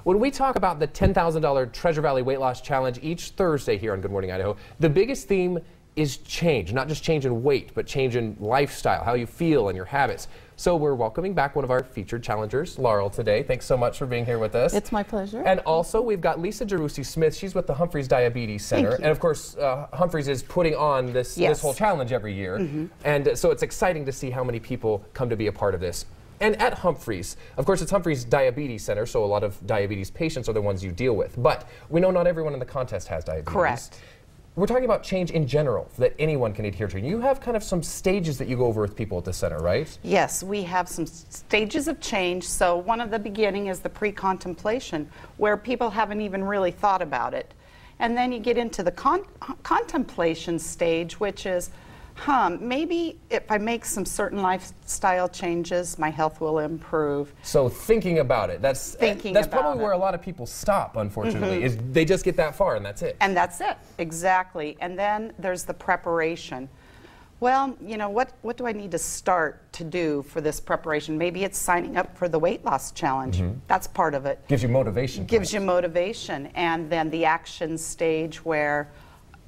When we talk about the $10,000 Treasure Valley Weight Loss Challenge each Thursday here on Good Morning Idaho, the biggest theme is change, not just change in weight, but change in lifestyle, how you feel and your habits. So we're welcoming back one of our featured challengers, Laurel, today. Thanks so much for being here with us. It's my pleasure. And also we've got Lisa Jarousi-Smith. She's with the Humphreys Diabetes Center. And of course, Humphreys is putting on this whole challenge every year. And so it's exciting to see how many people come to be a part of this. And at Humphreys, of course, it's Humphreys Diabetes Center, so a lot of diabetes patients are the ones you deal with. But we know not everyone in the contest has diabetes. Correct. We're talking about change in general that anyone can adhere to. You have kind of some stages that you go over with people at the center, right? Yes, we have some stages of change. So one of the beginning is the pre-contemplation, where people haven't even really thought about it. And then you get into the contemplation stage, which is, maybe if I make some certain lifestyle changes, my health will improve. So thinking about it, that's probably where a lot of people stop, unfortunately, is they just get that far and that's it. And that's it, exactly. And then there's the preparation. Well, you know, what do I need to start to do for this preparation? Maybe it's signing up for the weight loss challenge. That's part of it. Gives you motivation. Gives you motivation. And then the action stage where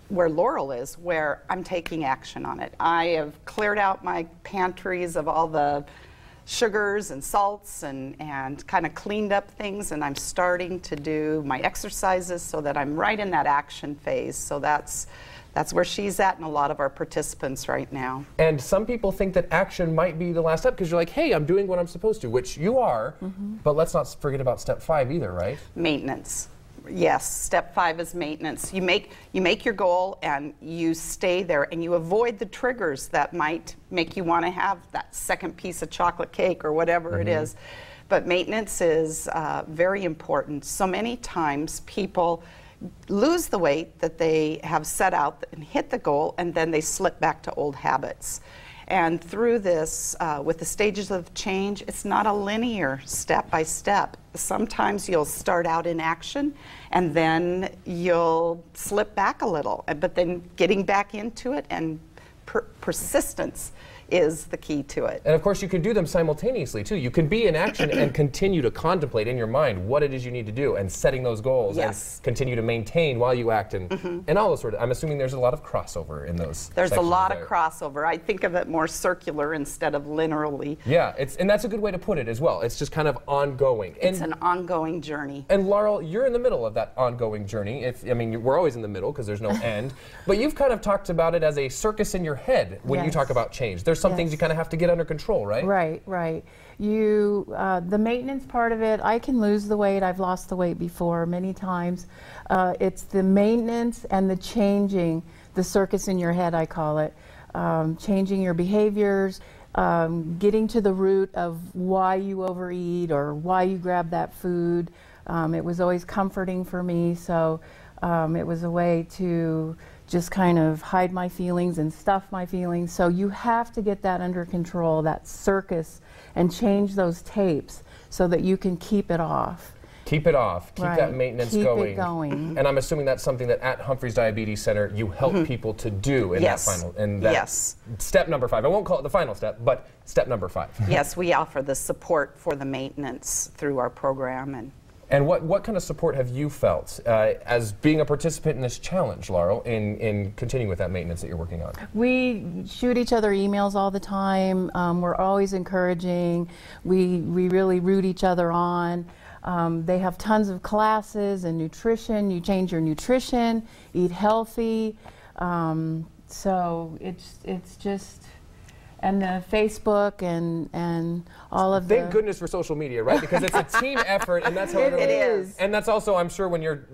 Laurel is, where I'm taking action on it. I have cleared out my pantries of all the sugars and salts and kind of cleaned up things, and I'm starting to do my exercises so that I'm right in that action phase. So that's where she's at and a lot of our participants right now. And some people think that action might be the last step because you're like, hey, I'm doing what I'm supposed to, which you are, but let's not forget about step 5 either, right? Maintenance. Yes, step 5 is maintenance. You make your goal and you stay there and you avoid the triggers that might make you want to have that second piece of chocolate cake or whatever it is. But maintenance is very important. So many times people lose the weight that they have set out and hit the goal, and then they slip back to old habits. And through this, with the stages of change, it's not a linear step by step. Sometimes you'll start out in action and then you'll slip back a little, but then getting back into it and persistence is the key to it. And of course you can do them simultaneously too. You can be in action and continue to contemplate in your mind what it is you need to do and setting those goals and continue to maintain while you act and all those sort of, I'm assuming there's a lot of crossover in those. There's a lot of crossover. I think of it more circular instead of linearly. Yeah, and that's a good way to put it as well. It's just kind of ongoing. It's an ongoing journey. And Laurel, you're in the middle of that ongoing journey. I mean, we're always in the middle because there's no end. But you've kind of talked about it as a circus in your head when you talk about change. There's some things you kind of have to get under control, right? Right. The maintenance part of it, I can lose the weight. I've lost the weight before many times. It's the maintenance and the changing, the circus in your head, I call it. Changing your behaviors, getting to the root of why you overeat or why you grab that food. It was always comforting for me, so it was a way to just kind of hide my feelings and stuff my feelings. So you have to get that under control, that circus, and change those tapes so that you can keep it off. Keep it off. Keep that maintenance going. Keep it going. And I'm assuming that's something that at Humphreys Diabetes Center you help people to do in that final. And that's step number 5. I won't call it the final step, but step number 5. Yes, we offer the support for the maintenance through our program. And what kind of support have you felt as being a participant in this challenge, Laurel, in continuing with that maintenance that you're working on? We shoot each other emails all the time. We're always encouraging. We really root each other on. They have tons of classes and nutrition. You change your nutrition, eat healthy. So it's just... And the Facebook and all of Thank goodness for social media, right? Because it's a team effort, and that's how it is. And that's also, I'm sure, when you're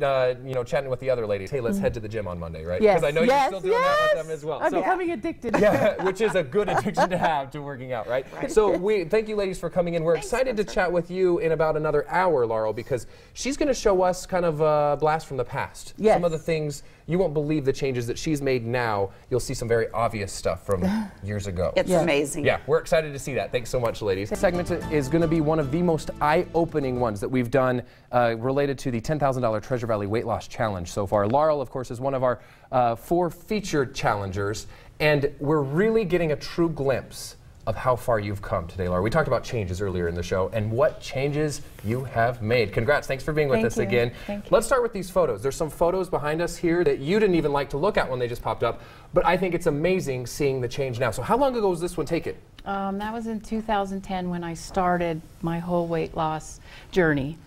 chatting with the other ladies, hey, let's head to the gym on Monday, right? Yes. Because I know you're still doing that with them as well. I'm becoming addicted. Yeah, which is a good addiction to have to working out, right? So thank you, ladies, for coming in. We're excited to chat with you in about another hour, Laurel, because she's going to show us kind of a blast from the past. Yes. Some of the things, you won't believe the changes that she's made now. You'll see some very obvious stuff from years ago. It's amazing. Yeah, we're excited to see that. Thanks so much, ladies. This segment is going to be one of the most eye-opening ones that we've done related to the $10,000 Treasure Valley Weight Loss Challenge so far. Laurel, of course, is one of our 4 featured challengers, and we're really getting a true glimpse of how far you've come today, Laura. We talked about changes earlier in the show and what changes you have made. Congrats. Thanks for being with us again. Thank you. Let's start with these photos. There's some photos behind us here that you didn't even like to look at when they just popped up, but I think it's amazing seeing the change now. So how long ago was this one taken? That was in 2010 when I started my whole weight loss journey.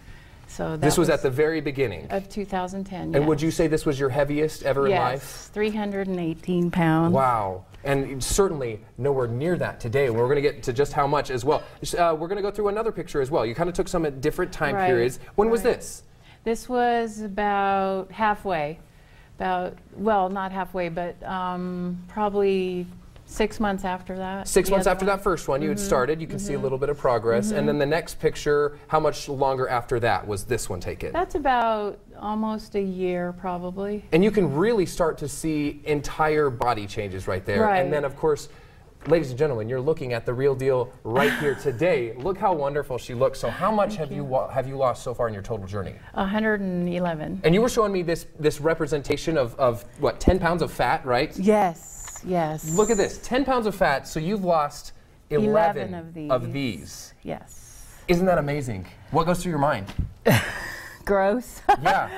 So this was at the very beginning of 2010. And yes. would you say this was your heaviest ever in life? Yes, 318 pounds. Wow. And certainly nowhere near that today. We're going to get to just how much as well. We're going to go through another picture as well. You kind of took some at different time periods. When was this? This was about halfway. Well, not halfway, but probably 6 months after that. 6 months after that first one, you had started. You can see a little bit of progress. And then the next picture, how much longer after that was this one taken? That's about almost a year, probably. And you can really start to see entire body changes right there. Right. And then, of course, ladies and gentlemen, you're looking at the real deal right here today. Look how wonderful she looks. So how much have you lost so far in your total journey? 111. And you were showing me this representation of what, 10 pounds of fat, right? Yes. Yes. Look at this, 10 pounds of fat, so you've lost 11 of these. Yes. Isn't that amazing? What goes through your mind? Gross. Yeah.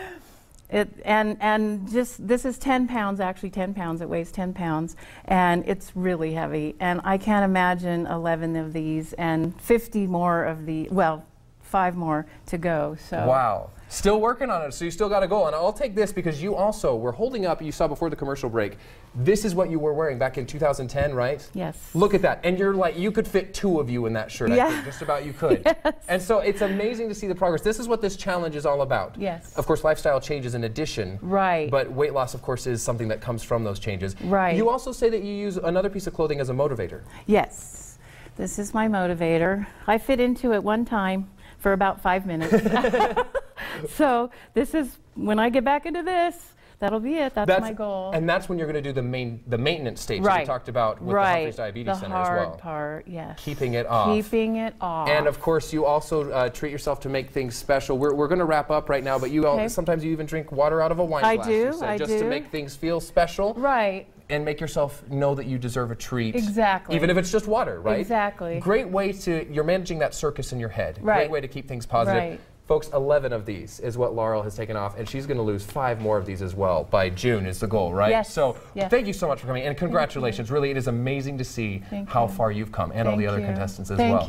And just, this is 10 pounds, actually 10 pounds, it weighs 10 pounds, and it's really heavy. And I can't imagine 11 of these and 50 more of the, well, 5 more to go, so. Wow. Still working on it, so you still got a goal. And I'll take this because you also were holding up, you saw before the commercial break, this is what you were wearing back in 2010, right? Yes. Look at that. And you're like, you could fit 2 of you in that shirt. I think just about you could. Yes. And so it's amazing to see the progress. This is what this challenge is all about. Yes. Of course, lifestyle changes in addition. Right. But weight loss, of course, is something that comes from those changes. Right. You also say that you use another piece of clothing as a motivator. Yes. This is my motivator. I fit into it one time for about 5 minutes. So this is, when I get back into this, that'll be it. That's my goal. And that's when you're going to do the maintenance stage that we talked about with the Humphreys Diabetes Center as well. The hard part, yes. Keeping it off. Keeping it off. And of course, you also treat yourself to make things special. We're going to wrap up right now, but you sometimes you even drink water out of a wine glass. I do. Just to make things feel special. Right. And make yourself know that you deserve a treat. Exactly. Even if it's just water, right? Exactly. Great way you're managing that circus in your head. Right. Great way to keep things positive. Right. Folks, 11 of these is what Laurel has taken off, and she's going to lose 5 more of these as well by June is the goal, right? Yes. So thank you so much for coming, and congratulations. Really, it is amazing to see how far you've come, and all the other contestants as well.